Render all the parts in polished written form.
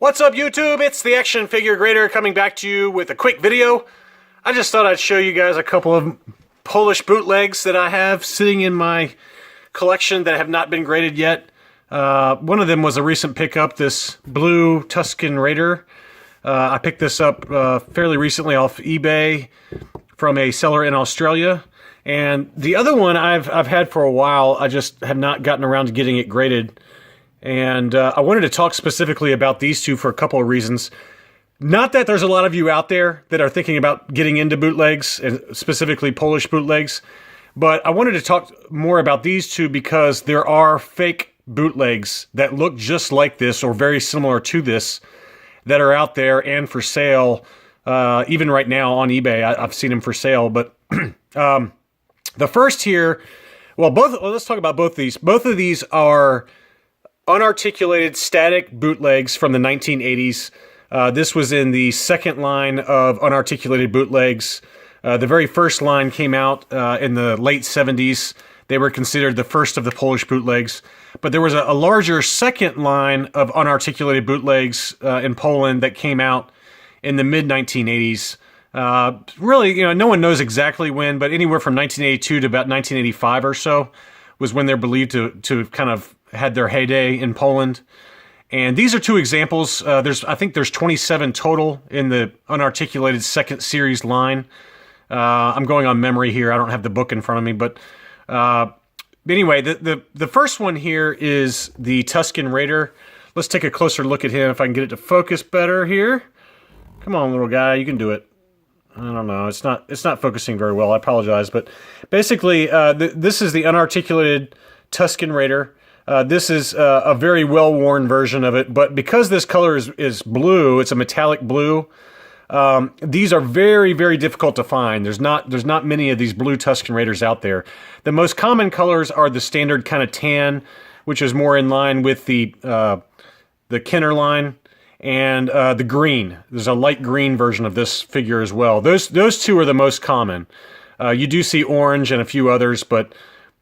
What's up, YouTube? It's the Action Figure Grader coming back to you with a quick video. I just thought I'd show you guys a couple of Polish bootlegs that I have sitting in my collection that have not been graded yet. One of them was a recent pickup, this blue Tusken Raider. I picked this up fairly recently off eBay from a seller in Australia. And the other one I've had for a while. I just have not gotten around to getting it graded. And I wanted to talk specifically about these two for a couple of reasons. Not that there's a lot of you out there that are thinking about getting into bootlegs, and specifically Polish bootlegs, but I wanted to talk more about these two because there are fake bootlegs that look just like this or very similar to this that are out there and for sale, even right now on eBay. I've seen them for sale, but the first here, let's talk about both of these. Both of these are unarticulated static bootlegs from the 1980s. This was in the second line of unarticulated bootlegs. The very first line came out in the late 70s. They were considered the first of the Polish bootlegs. But there was a larger second line of unarticulated bootlegs in Poland that came out in the mid-1980s. Really, no one knows exactly when, but anywhere from 1982 to about 1985 or so was when they're believed to kind of had their heyday in Poland. And these are two examples. I think there's 27 total in the unarticulated second series line. I'm going on memory here. I don't have the book in front of me, but anyway, the first one here is the Tusken Raider. Let's take a closer look at him if I can get it to focus better here. Come on, little guy, you can do it. I don't know. It's not focusing very well. I apologize, but basically, this is the unarticulated Tusken Raider. This is a very well-worn version of it, but because this color is blue, it's a metallic blue. These are very, very difficult to find. There's not many of these blue Tusken Raiders out there. The most common colors are the standard kind of tan, which is more in line with the Kenner line, and the green. There's a light green version of this figure as well. Those two are the most common. You do see orange and a few others, but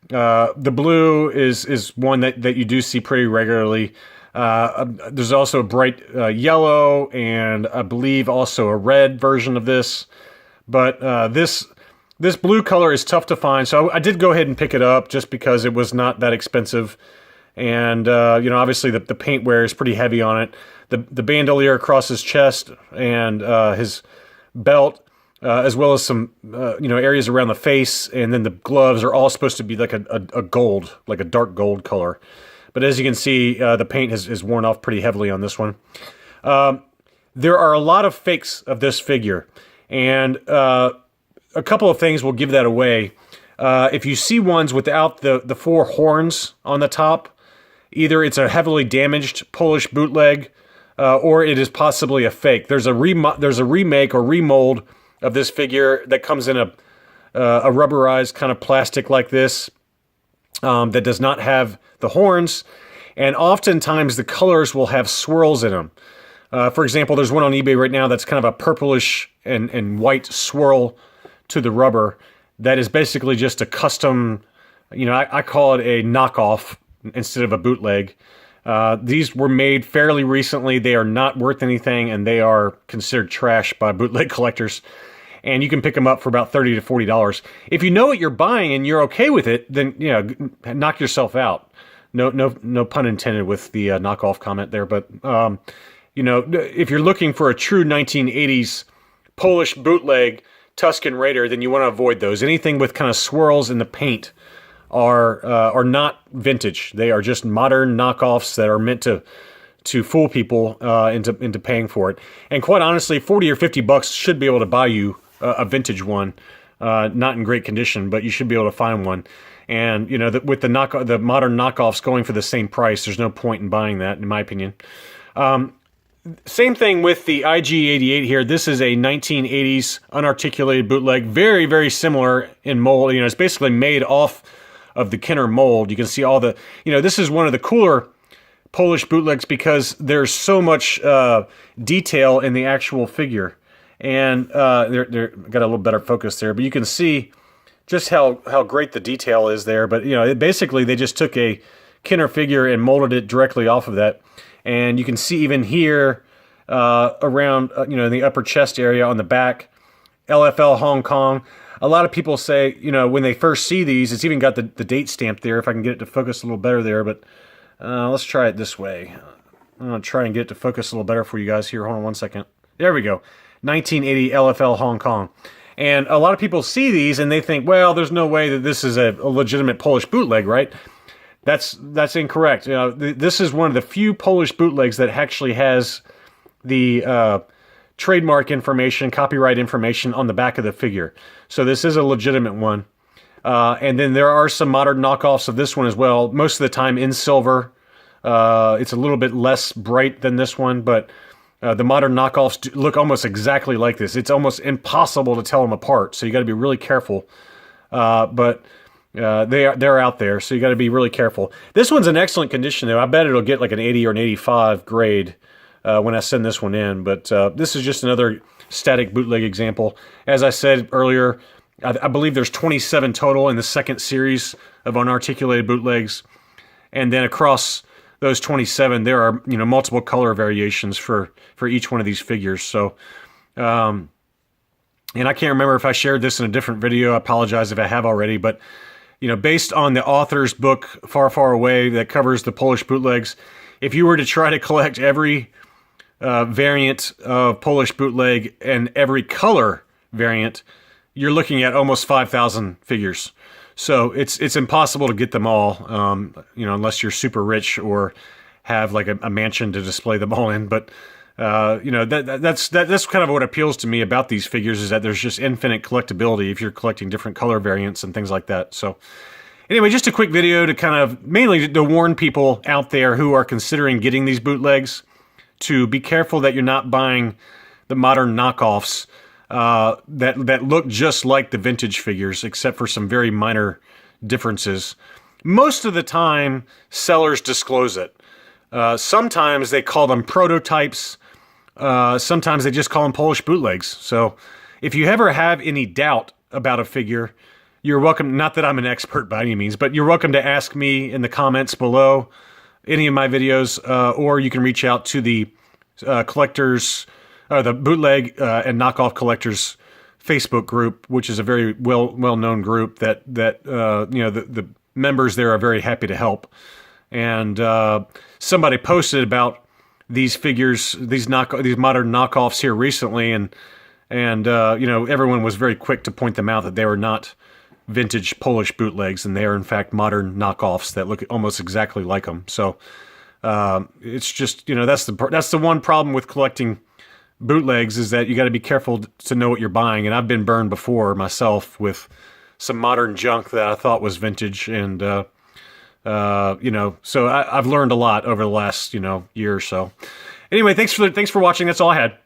the blue is one that you do see pretty regularly. There's also a bright yellow, and I believe also a red version of this. But this blue color is tough to find, so I did go ahead and pick it up just because it was not that expensive. And obviously the paint wear is pretty heavy on it. The bandolier across his chest and his belt, as well as some areas around the face, and then the gloves are all supposed to be like a gold, like a dark gold color. But as you can see, the paint is worn off pretty heavily on this one. There are a lot of fakes of this figure, and a couple of things will give that away. If you see ones without the four horns on the top, either it's a heavily damaged Polish bootleg, or it is possibly a fake. There's a remake or remold of this figure that comes in a rubberized kind of plastic like this, that does not have the horns, and oftentimes the colors will have swirls in them. For example, there's one on eBay right now that's kind of a purplish and white swirl to the rubber that is basically just a custom, I call it a knockoff instead of a bootleg. These were made fairly recently. They are not worth anything, and they are considered trash by bootleg collectors. And you can pick them up for about $30 to $40. If you know what you're buying and you're okay with it, then knock yourself out. No pun intended with the knockoff comment there. But if you're looking for a true 1980s Polish bootleg Tusken Raider, then you want to avoid those. Anything with kind of swirls in the paint are not vintage. They are just modern knockoffs that are meant to fool people into paying for it. And quite honestly, 40 or 50 bucks should be able to buy you a vintage one, not in great condition, but you should be able to find one. And with the modern knockoffs going for the same price, there's no point in buying that, in my opinion. Same thing with the IG-88 here. This is a 1980s unarticulated bootleg, very, very similar in mold. It's basically made off of the Kenner mold. You can see all the, this is one of the cooler Polish bootlegs because there's so much detail in the actual figure. And they're got a little better focus there, but you can see just how great the detail is there. But basically they just took a Kenner figure and molded it directly off of that. And you can see even here around, you know, in the upper chest area on the back. LFL Hong Kong. A lot of people say, you know, when they first see these, it's even got the date stamp there, if I can get it to focus a little better there, but let's try it this way. I'm going to try and get it to focus a little better for you guys here. Hold on one second. There we go. 1980 LFL Hong Kong. And a lot of people see these and they think, well, there's no way that this is a legitimate Polish bootleg, right? That's incorrect. You know, this is one of the few Polish bootlegs that actually has the trademark information, copyright information on the back of the figure. So this is a legitimate one. And then there are some modern knockoffs of this one as well, most of the time in silver. It's a little bit less bright than this one, but the modern knockoffs look almost exactly like this. It's almost impossible to tell them apart, so you got to be really careful. But they're out there, so you got to be really careful. This one's in excellent condition, though. I bet it'll get like an 80 or an 85 grade when I send this one in. But this is just another static bootleg example. As I said earlier, I believe there's 27 total in the second series of unarticulated bootlegs, and then across those 27, there are, you know, multiple color variations for each one of these figures. So, and I can't remember if I shared this in a different video. I apologize if I have already, but, you know, based on the author's book, Far, Far Away, that covers the Polish bootlegs, if you were to try to collect every variant of Polish bootleg and every color variant, you're looking at almost 5,000 figures. So it's impossible to get them all, you know, unless you're super rich or have like a mansion to display them all in. But you know, that's kind of what appeals to me about these figures, is that there's just infinite collectability if you're collecting different color variants and things like that. So anyway, just a quick video to kind of mainly to warn people out there who are considering getting these bootlegs to be careful that you're not buying the modern knockoffs that look just like the vintage figures, except for some very minor differences. Most of the time, sellers disclose it. Sometimes they call them prototypes. Sometimes they just call them Polish bootlegs. So if you ever have any doubt about a figure, you're welcome, not that I'm an expert by any means, but you're welcome to ask me in the comments below any of my videos, or you can reach out to the collectors, the bootleg and knockoff collectors Facebook group, which is a very well-known group that you know, the members there are very happy to help. And somebody posted about these figures, these modern knockoffs here recently, and you know, everyone was very quick to point them out that they were not vintage Polish bootlegs, and they are in fact modern knockoffs that look almost exactly like them. So it's just, you know, that's the one problem with collecting bootlegs, is that you got to be careful to know what you're buying. And I've been burned before myself with some modern junk that I thought was vintage, and you know, so I've learned a lot over the last, you know, year or so. Anyway, thanks for watching. That's all I had.